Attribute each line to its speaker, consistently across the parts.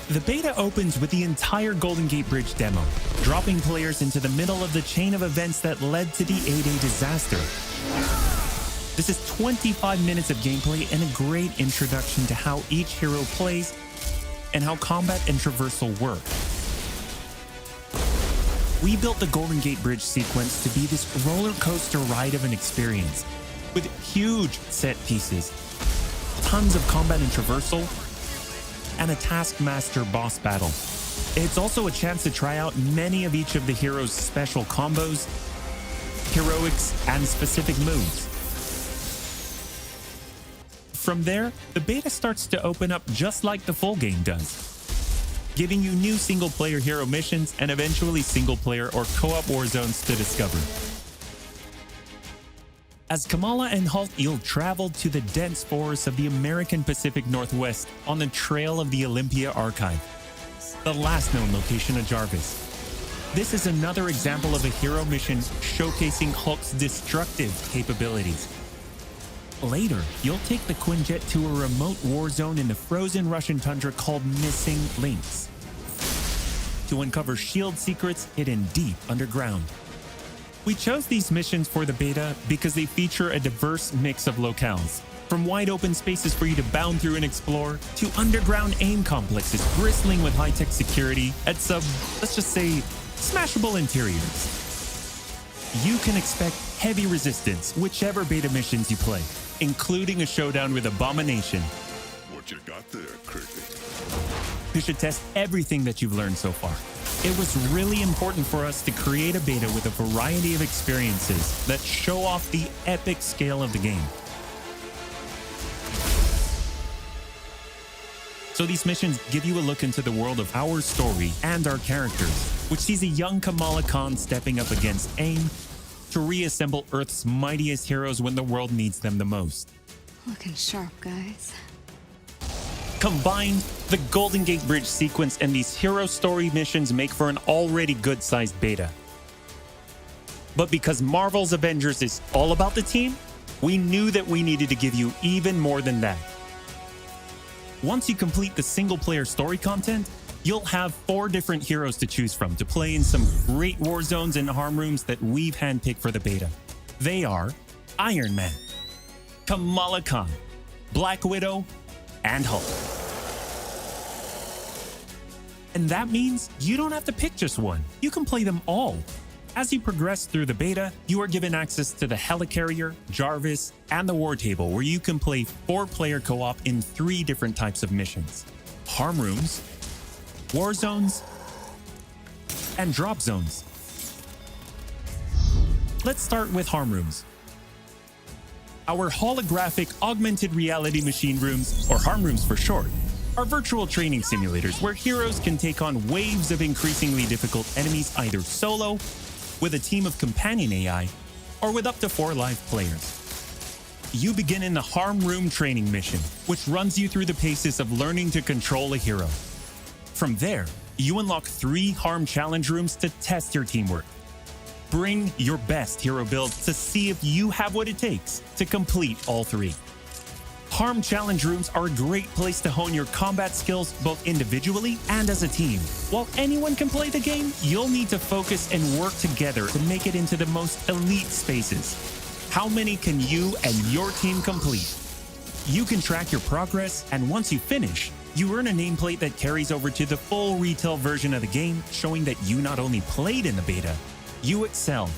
Speaker 1: The beta opens with the entire Golden Gate Bridge demo, dropping players into the middle of the chain of events that led to the A-Day disaster. This is 25 minutes of gameplay and a great introduction to how each hero plays and how combat and traversal work. We built the Golden Gate Bridge sequence to be this roller coaster ride of an experience, with huge set pieces, tons of combat and traversal, and a Taskmaster boss battle. It's also a chance to try out many of each of the heroes' special combos, heroics, and specific moves. From there, the beta starts to open up just like the full game does, giving you new single-player hero missions and eventually single-player or co-op war zones to discover. As Kamala and Hulk, you'll travel to the dense forests of the American Pacific Northwest on the trail of the Olympia Archive, the last known location of Jarvis. This is another example of a hero mission showcasing Hulk's destructive capabilities. Later, you'll take the Quinjet to a remote war zone in the frozen Russian tundra called Missing Links to uncover shield secrets hidden deep underground. We chose these missions for the beta because they feature a diverse mix of locales, from wide open spaces for you to bound through and explore, to underground aim complexes bristling with high-tech security at some, let's just say, smashable interiors. You can expect heavy resistance whichever beta missions you play, including a showdown with Abomination.
Speaker 2: What you got there, Cricket?
Speaker 1: You should test everything that you've learned so far. It was really important for us to create a beta with a variety of experiences that show off the epic scale of the game. So these missions give you a look into the world of our story and our characters, which sees a young Kamala Khan stepping up against AIM to reassemble Earth's mightiest heroes when the world needs them the most.
Speaker 3: Looking sharp, guys.
Speaker 1: Combined, the Golden Gate Bridge sequence and these hero story missions make for an already good-sized beta. But because Marvel's Avengers is all about the team, we knew that we needed to give you even more than that. Once you complete the single-player story content, you'll have 4 different heroes to choose from to play in some great war zones and harm rooms that we've handpicked for the beta. They are Iron Man, Kamala Khan, Black Widow, and Hulk. And that means you don't have to pick just one. You can play them all. As you progress through the beta, you are given access to the Helicarrier, Jarvis, and the War Table, where you can play 4-player co-op in 3 different types of missions: harm rooms, war zones, and drop zones. Let's start with harm rooms. Our holographic augmented reality machine rooms, or harm rooms for short, are virtual training simulators where heroes can take on waves of increasingly difficult enemies either solo, with a team of companion AI, or with up to 4 live players. You begin in the harm room training mission, which runs you through the paces of learning to control a hero. From there, you unlock 3 harm challenge rooms to test your teamwork. Bring your best hero build to see if you have what it takes to complete all 3. Harm challenge rooms are a great place to hone your combat skills both individually and as a team. While anyone can play the game, you'll need to focus and work together to make it into the most elite spaces. How many can you and your team complete? You can track your progress, and once you finish, you earn a nameplate that carries over to the full retail version of the game, showing that you not only played in the beta, you excelled.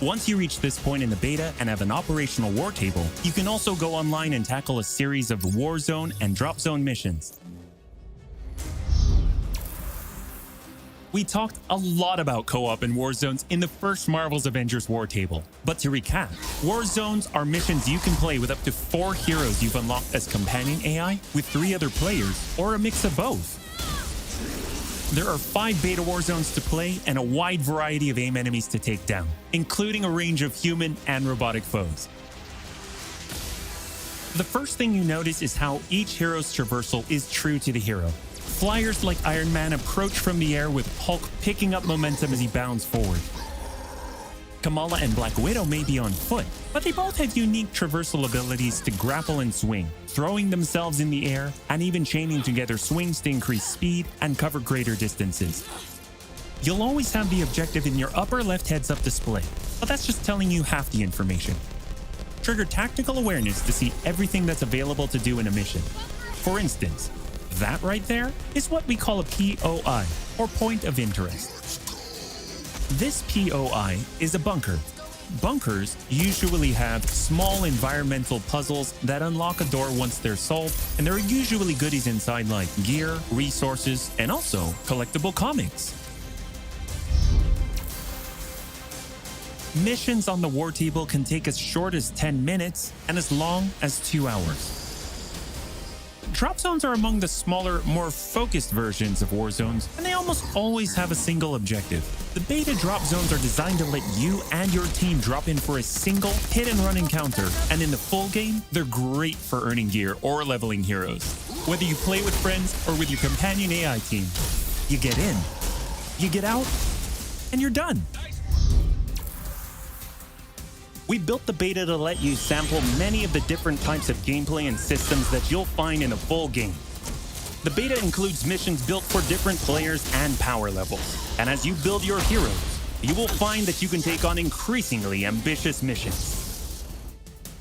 Speaker 1: Once you reach this point in the beta and have an operational war table, you can also go online and tackle a series of war zone and drop zone missions. We talked a lot about co-op and war zones in the first Marvel's Avengers war table. But to recap, war zones are missions you can play with up to 4 heroes you've unlocked as companion AI with 3 other players, or a mix of both. There are 5 beta war zones to play and a wide variety of AIM enemies to take down, including a range of human and robotic foes. The first thing you notice is how each hero's traversal is true to the hero. Flyers like Iron Man approach from the air with Hulk picking up momentum as he bounds forward. Kamala and Black Widow may be on foot, but they both have unique traversal abilities to grapple and swing, throwing themselves in the air, and even chaining together swings to increase speed and cover greater distances. You'll always have the objective in your upper left heads-up display, but that's just telling you half the information. Trigger tactical awareness to see everything that's available to do in a mission. For instance, that right there is what we call a POI, or point of interest. This POI is a bunker. Bunkers usually have small environmental puzzles that unlock a door once they're solved, and there are usually goodies inside like gear, resources, and also collectible comics. Missions on the war table can take as short as 10 minutes and as long as 2 hours. Drop zones are among the smaller, more focused versions of war zones, and they almost always have a single objective. The beta drop zones are designed to let you and your team drop in for a single hit-and-run encounter, and in the full game, they're great for earning gear or leveling heroes. Whether you play with friends or with your companion AI team, you get in, you get out, and you're done. We built the beta to let you sample many of the different types of gameplay and systems that you'll find in a full game. The beta includes missions built for different players and power levels. And as you build your heroes, you will find that you can take on increasingly ambitious missions.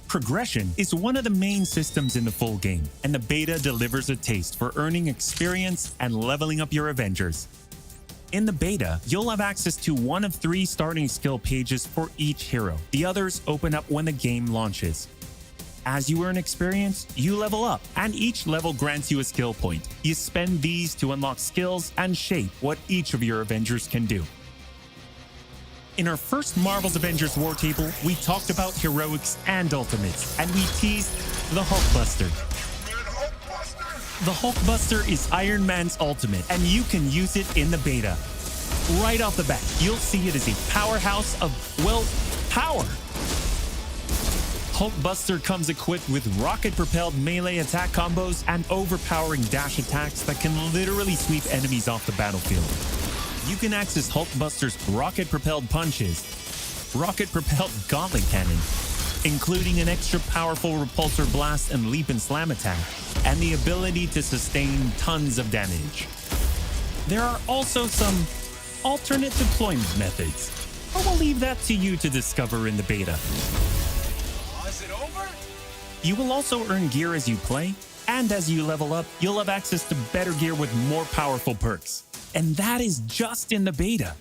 Speaker 1: Progression is one of the main systems in the full game, and the beta delivers a taste for earning experience and leveling up your Avengers. In the beta, you'll have access to one of 3 starting skill pages for each hero. The others open up when the game launches. As you earn experience, you level up, and each level grants you a skill point. You spend these to unlock skills and shape what each of your Avengers can do. In our first Marvel's Avengers War Table, we talked about heroics and ultimates, and we teased the Hulkbuster. The Hulkbuster is Iron Man's ultimate, and you can use it in the beta. Right off the bat, you'll see it as a powerhouse of, well, power. Hulkbuster comes equipped with rocket-propelled melee attack combos and overpowering dash attacks that can literally sweep enemies off the battlefield. You can access Hulkbuster's rocket-propelled punches, rocket-propelled gauntlet cannon, including an extra powerful repulsor blast and leap and slam attack, and the ability to sustain tons of damage. There are also some alternate deployment methods, but we'll leave that to you to discover in the beta.
Speaker 4: Is it over?
Speaker 1: You will also earn gear as you play, and as you level up, you'll have access to better gear with more powerful perks. And that is just in the beta.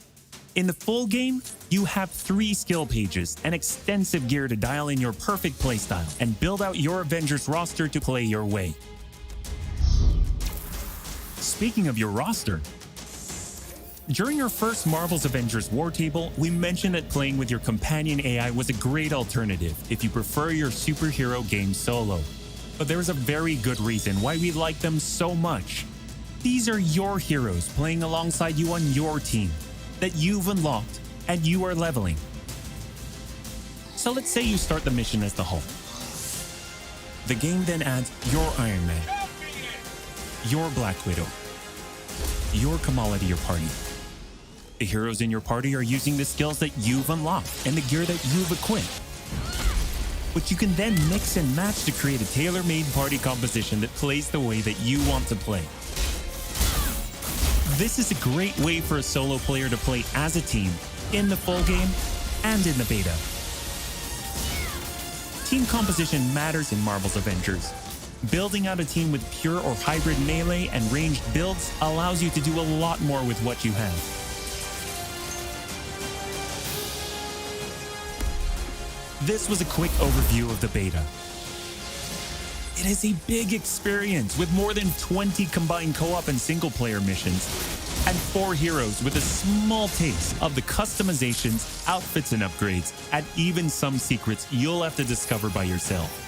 Speaker 1: In the full game, you have 3 skill pages and extensive gear to dial in your perfect playstyle and build out your Avengers roster to play your way. Speaking of your roster, during our first Marvel's Avengers War Table, we mentioned that playing with your companion AI was a great alternative if you prefer your superhero game solo. But there is a very good reason why we like them so much. These are your heroes playing alongside you on your team that you've unlocked and you are leveling. So let's say you start the mission as the Hulk. The game then adds your Iron Man, your Black Widow, your Kamala to your party. The heroes in your party are using the skills that you've unlocked and the gear that you've equipped, which you can then mix and match to create a tailor-made party composition that plays the way that you want to play. This is a great way for a solo player to play as a team in the full game and in the beta. Team composition matters in Marvel's Avengers. Building out a team with pure or hybrid melee and ranged builds allows you to do a lot more with what you have. This was a quick overview of the beta. It is a big experience with more than 20 combined co-op and single-player missions, and 4 heroes with a small taste of the customizations, outfits and upgrades, and even some secrets you'll have to discover by yourself.